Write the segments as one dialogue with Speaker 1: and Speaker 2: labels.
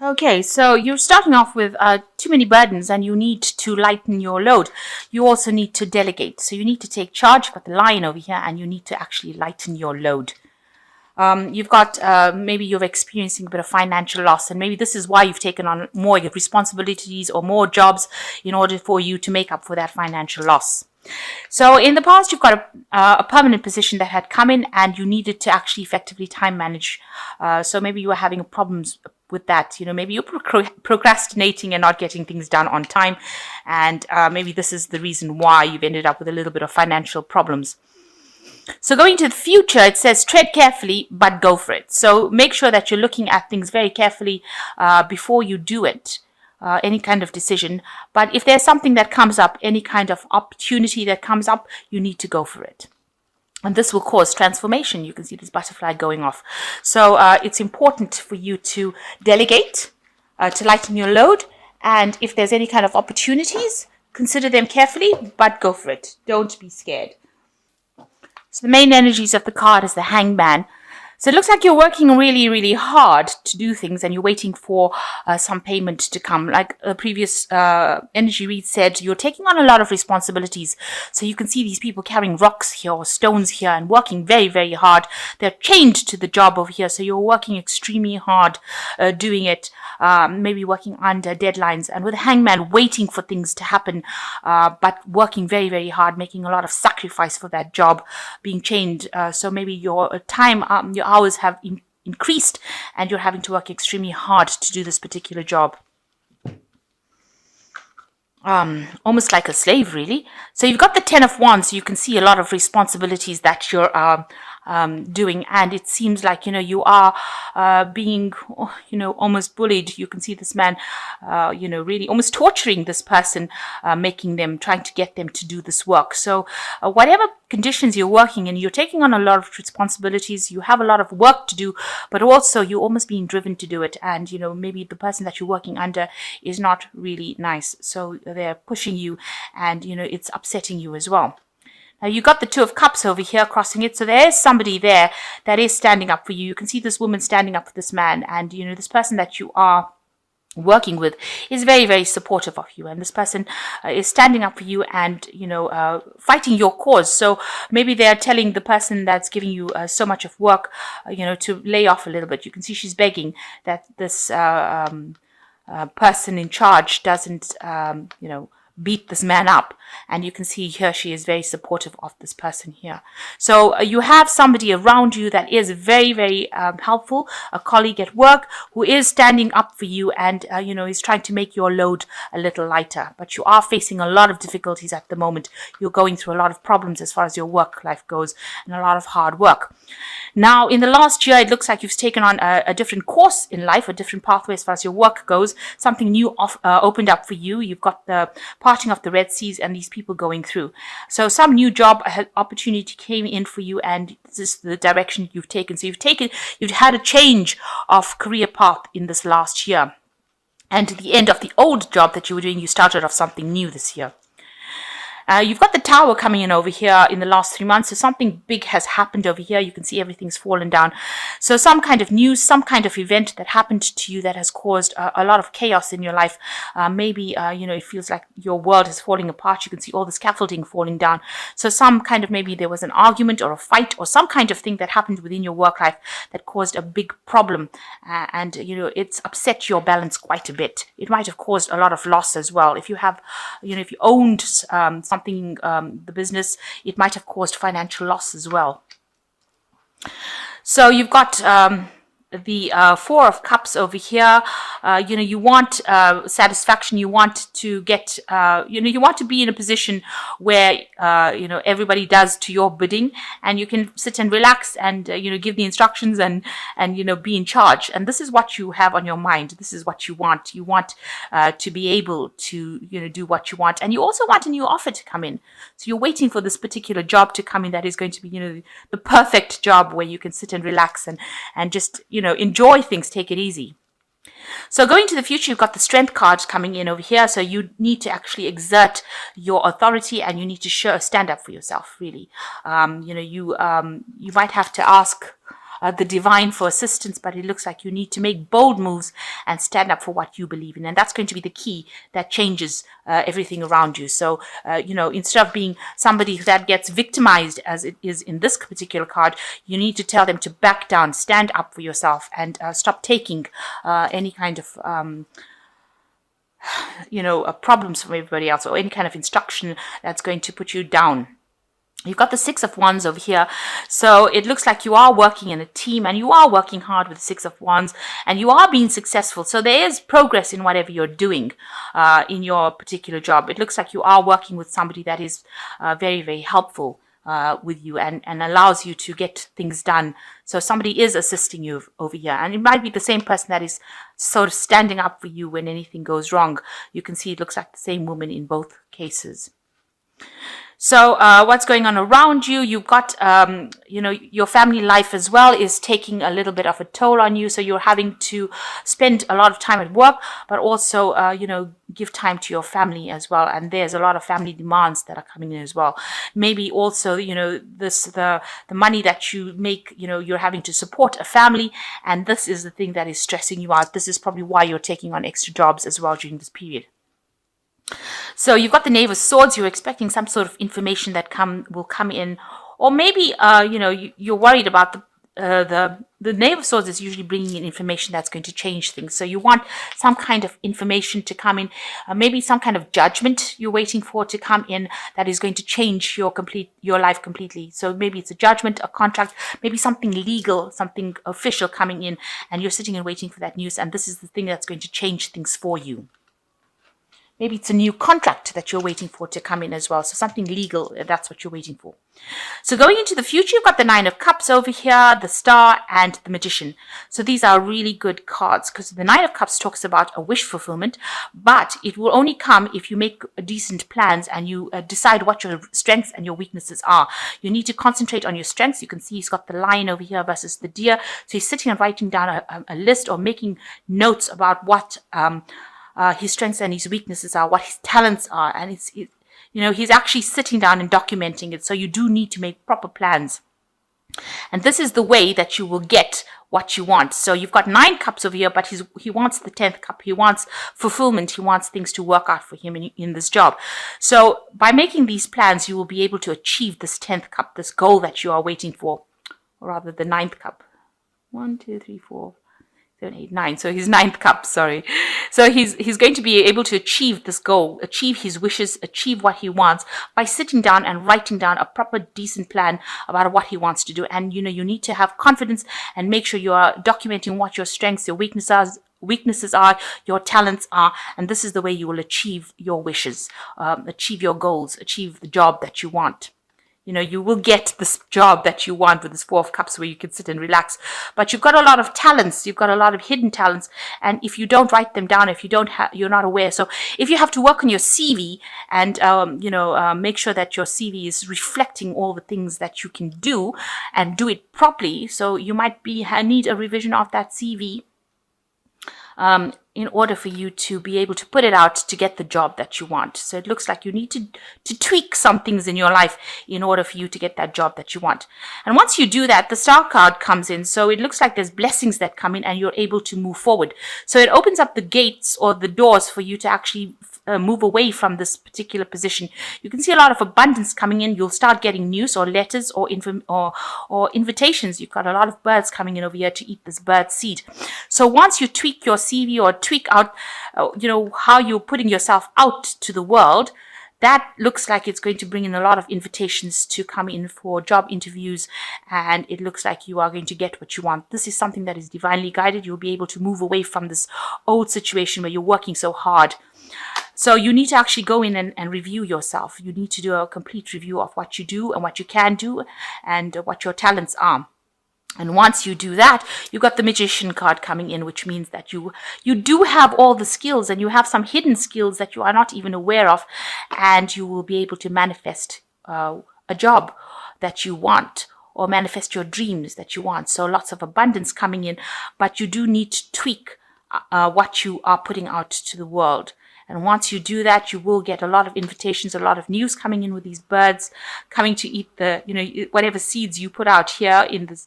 Speaker 1: Okay, so you're starting off with too many burdens and you need to lighten your load. You also need to delegate. So you need to take charge. You've got the lion over here and you need to actually lighten your load. You've got maybe you're experiencing a bit of financial loss, and maybe this is why you've taken on more responsibilities or more jobs in order for you to make up for that financial loss. So in the past, you've got a permanent position that had come in and you needed to actually effectively time manage. So maybe you were having problems with that. Maybe you're procrastinating and not getting things done on time. And maybe this is the reason why you've ended up with a little bit of financial problems. So going to the future, it says tread carefully, but go for it. So make sure that you're looking at things very carefully before you do it. Any kind of decision. But if there's something that comes up, any kind of opportunity that comes up, you need to go for it. And this will cause transformation. You can see this butterfly going off. So it's important for you to delegate, to lighten your load. And if there's any kind of opportunities, consider them carefully, but go for it. Don't be scared. So the main energies of the card is the hangman. So it looks like you're working really, really hard to do things and you're waiting for some payment to come. Like the previous energy read said, you're taking on a lot of responsibilities. So you can see these people carrying rocks here or stones here and working very, very hard. They're chained to the job over here. So you're working extremely hard doing it, maybe working under deadlines. And with the hangman, waiting for things to happen, but working very, very hard, making a lot of sacrifice for that job, being chained. So maybe your time, your hours have increased and you're having to work extremely hard to do this particular job. Almost like a slave, really. So you've got the 10 of Wands, so you can see a lot of responsibilities that you're doing, and it seems like you are being almost bullied. You can see this man really almost torturing this person, trying to get them to do this work. So whatever conditions you're working in, you're taking on a lot of responsibilities, you have a lot of work to do, but also you're almost being driven to do it, and maybe the person that you're working under is not really nice, so they're pushing you, and it's upsetting you as well. Now you got the Two of Cups over here crossing it. So there is somebody there that is standing up for you. You can see this woman standing up for this man. And, this person that you are working with is very, very supportive of you. And this person is standing up for you and, fighting your cause. So maybe they're telling the person that's giving you so much of work, to lay off a little bit. You can see she's begging that this person in charge doesn't, beat this man up. And you can see here she is very supportive of this person here. So you have somebody around you that is very, very helpful, a colleague at work who is standing up for you and is trying to make your load a little lighter. But you are facing a lot of difficulties at the moment. You're going through a lot of problems as far as your work life goes and a lot of hard work. Now, in the last year, it looks like you've taken on a different course in life, a different pathway as far as your work goes. Something new opened up for you. You've got the parting of the Red Seas and these people going through. So some new job opportunity came in for you, and this is the direction you've taken. So you've had a change of career path in this last year. And at the end of the old job that you were doing, you started off something new this year. You've got the Tower coming in over here in the last 3 months. So something big has happened over here. You can see everything's fallen down. So some kind of news, some kind of event that happened to you that has caused a lot of chaos in your life. Maybe, it feels like your world is falling apart. You can see all the scaffolding falling down. So some kind of, maybe there was an argument or a fight or some kind of thing that happened within your work life that caused a big problem. And it's upset your balance quite a bit. It might have caused a lot of loss as well. If you have, if you owned something, the business, it might have caused financial loss as well. So you've got the Four of Cups over here. You want satisfaction. You want to get, you want to be in a position where, everybody does to your bidding, and you can sit and relax and, give the instructions and, be in charge. And this is what you have on your mind. This is what you want. You want to be able to, do what you want. And you also want a new offer to come in. So you're waiting for this particular job to come in that is going to be, the perfect job where you can sit and relax and just, enjoy things, take it easy. So going to the future, you've got the Strength card coming in over here. So you need to actually exert your authority and you need to stand up for yourself, really. You might have to ask the divine for assistance, but it looks like you need to make bold moves and stand up for what you believe in. And that's going to be the key that changes everything around you. So, instead of being somebody that gets victimized, as it is in this particular card, you need to tell them to back down, stand up for yourself, and stop taking any kind of problems from everybody else, or any kind of instruction that's going to put you down. You've got the Six of Wands over here. So it looks like you are working in a team, and you are working hard with the Six of Wands, and you are being successful. So there is progress in whatever you're doing in your particular job. It looks like you are working with somebody that is very, very helpful with you and allows you to get things done. So somebody is assisting you over here. And it might be the same person that is sort of standing up for you when anything goes wrong. You can see it looks like the same woman in both cases. So what's going on around you? You've got, your family life as well is taking a little bit of a toll on you. So you're having to spend a lot of time at work, but also, give time to your family as well. And there's a lot of family demands that are coming in as well. Maybe also, the money that you make, you're having to support a family. And this is the thing that is stressing you out. This is probably why you're taking on extra jobs as well during this period. So you've got the Knave of Swords. You're expecting some sort of information that will come in, or maybe you're worried about the Knave of Swords is usually bringing in information that's going to change things. So you want some kind of information to come in, maybe some kind of judgment you're waiting for to come in that is going to change your life completely. So maybe it's a judgment, a contract, maybe something legal, something official coming in, and you're sitting and waiting for that news. And this is the thing that's going to change things for you. Maybe it's a new contract that you're waiting for to come in as well. So something legal, that's what you're waiting for. So going into the future, you've got the Nine of Cups over here, the Star, and the Magician. So these are really good cards because the Nine of Cups talks about a wish fulfillment, but it will only come if you make decent plans and you decide what your strengths and your weaknesses are. You need to concentrate on your strengths. You can see he's got the lion over here versus the deer. So he's sitting and writing down a list or making notes about what his strengths and his weaknesses are, what his talents are, and he's actually sitting down and documenting it. So you do need to make proper plans, and this is the way that you will get what you want. So you've got 9 cups over here, but he wants the 10th cup. He wants fulfillment. He wants things to work out for him in this job. So by making these plans, you will be able to achieve this 10th cup, this goal that you are waiting for, or rather the 9th cup. 1, 2, 3, 4. 7, 8, 9. So his 9th cup, sorry. So he's going to be able to achieve this goal, achieve his wishes, achieve what he wants by sitting down and writing down a proper, decent plan about what he wants to do. And, you need to have confidence and make sure you are documenting what your strengths, your weaknesses are, your talents are, and this is the way you will achieve your wishes, achieve your goals, achieve the job that you want. You will get this job that you want with this 4 of Cups where you can sit and relax. But you've got a lot of talents. You've got a lot of hidden talents. And if you don't write them down, if you don't you're not aware. So if you have to work on your CV and, make sure that your CV is reflecting all the things that you can do and do it properly. So you might need a revision of that CV. In order for you to be able to put it out to get the job that you want. So it looks like you need to tweak some things in your life in order for you to get that job that you want. And once you do that, the Star card comes in. So it looks like there's blessings that come in and you're able to move forward. So it opens up the gates or the doors for you to actually move away from this particular position. You can see a lot of abundance coming in. You'll start getting news or letters or invitations. You've got a lot of birds coming in over here to eat this bird seed. So once you tweak your CV or tweak out, how you're putting yourself out to the world, that looks like it's going to bring in a lot of invitations to come in for job interviews, and it looks like you are going to get what you want. This is something that is divinely guided. You'll be able to move away from this old situation where you're working so hard. So you need to actually go in and review yourself. You need to do a complete review of what you do and what you can do and what your talents are. And once you do that, you've got the Magician card coming in, which means that you do have all the skills and you have some hidden skills that you are not even aware of, and you will be able to manifest a job that you want or manifest your dreams that you want. So lots of abundance coming in, but you do need to tweak what you are putting out to the world. And once you do that, you will get a lot of invitations, a lot of news coming in with these birds coming to eat whatever seeds you put out here in this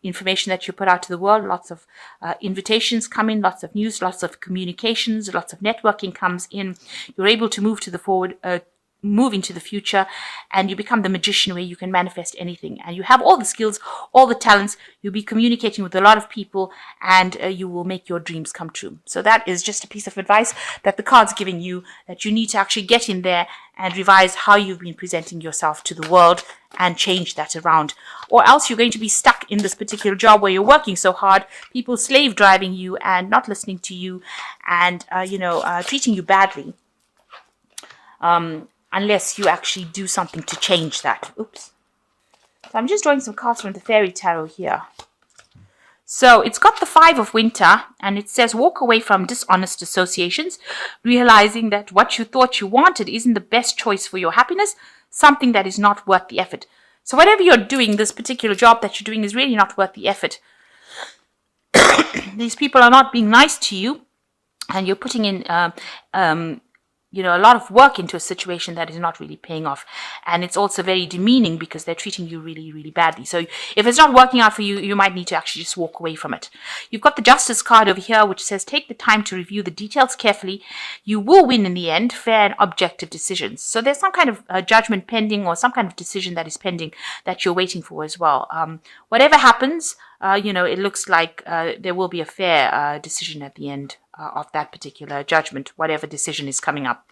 Speaker 1: information that you put out to the world. Lots of invitations come in, lots of news, lots of communications, lots of networking comes in. You're able to move into the future, and you become the magician where you can manifest anything, and you have all the skills, all the talents. You'll be communicating with a lot of people, and you will make your dreams come true. So that is just a piece of advice that the card's giving you, that you need to actually get in there and revise how you've been presenting yourself to the world and change that around, or else you're going to be stuck in this particular job where you're working so hard, people slave driving you and not listening to you, and treating you badly. Unless you actually do something to change that. Oops. So I'm just drawing some cards from the Fairy Tarot here. So it's got the Five of Winter, and it says, walk away from dishonest associations, realizing that what you thought you wanted isn't the best choice for your happiness, something that is not worth the effort. So whatever you're doing, this particular job that you're doing is really not worth the effort. These people are not being nice to you, and you're putting in a lot of work into a situation that is not really paying off. And it's also very demeaning because they're treating you really, really badly. So if it's not working out for you, you might need to actually just walk away from it. You've got the Justice card over here, which says, take the time to review the details carefully. You will win in the end, fair and objective decisions. So there's some kind of judgment pending, or some kind of decision that is pending that you're waiting for as well. Whatever happens, it looks like there will be a fair decision at the end of that particular judgment, whatever decision is coming up.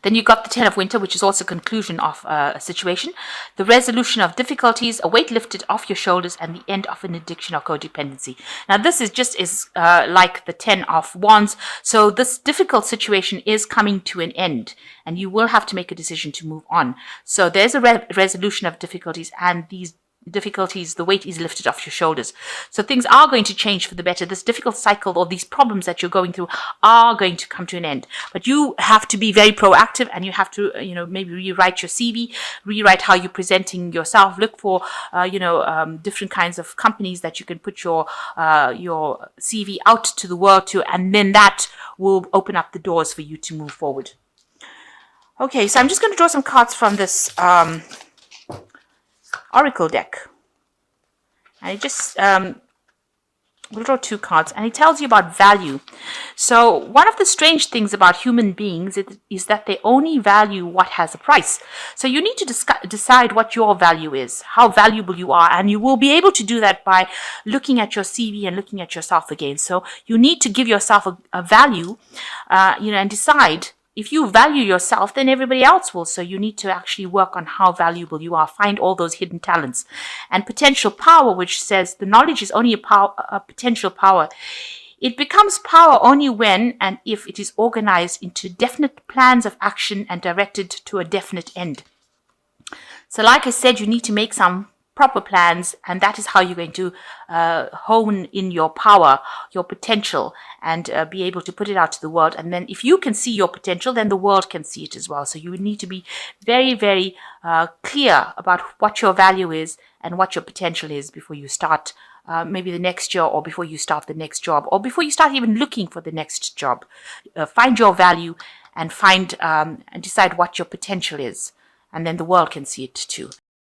Speaker 1: Then you've got the Ten of Winter, which is also conclusion of a situation, the resolution of difficulties, a weight lifted off your shoulders, and the end of an addiction or codependency. Now, this is like the Ten of Wands. So this difficult situation is coming to an end, and you will have to make a decision to move on. So there's a resolution of difficulties, and these difficulties, the weight is lifted off your shoulders. So things are going to change for the better. This difficult cycle, or these problems that you're going through, are going to come to an end. But you have to be very proactive, and you have to, maybe rewrite your CV, rewrite how you're presenting yourself. Look for, different kinds of companies that you can put your CV out to the world to, and then that will open up the doors for you to move forward. Okay, so I'm just going to draw some cards from this Oracle deck. And it just, we'll draw two cards, and it tells you about value. So one of the strange things about human beings is that they only value what has a price. So you need to decide what your value is, how valuable you are, and you will be able to do that by looking at your CV and looking at yourself again. So you need to give yourself a value, and decide. If you value yourself, then everybody else will. So you need to actually work on how valuable you are. Find all those hidden talents. And potential power, which says the knowledge is only a potential power. It becomes power only when and if it is organized into definite plans of action and directed to a definite end. So like I said, you need to make some proper plans, and that is how you're going to hone in your power, your potential, and be able to put it out to the world. And then if you can see your potential, then the world can see it as well. So you need to be very, very clear about what your value is and what your potential is before you start maybe the next year, or before you start the next job, or before you start even looking for the next job. Find your value and and decide what your potential is. And then the world can see it too.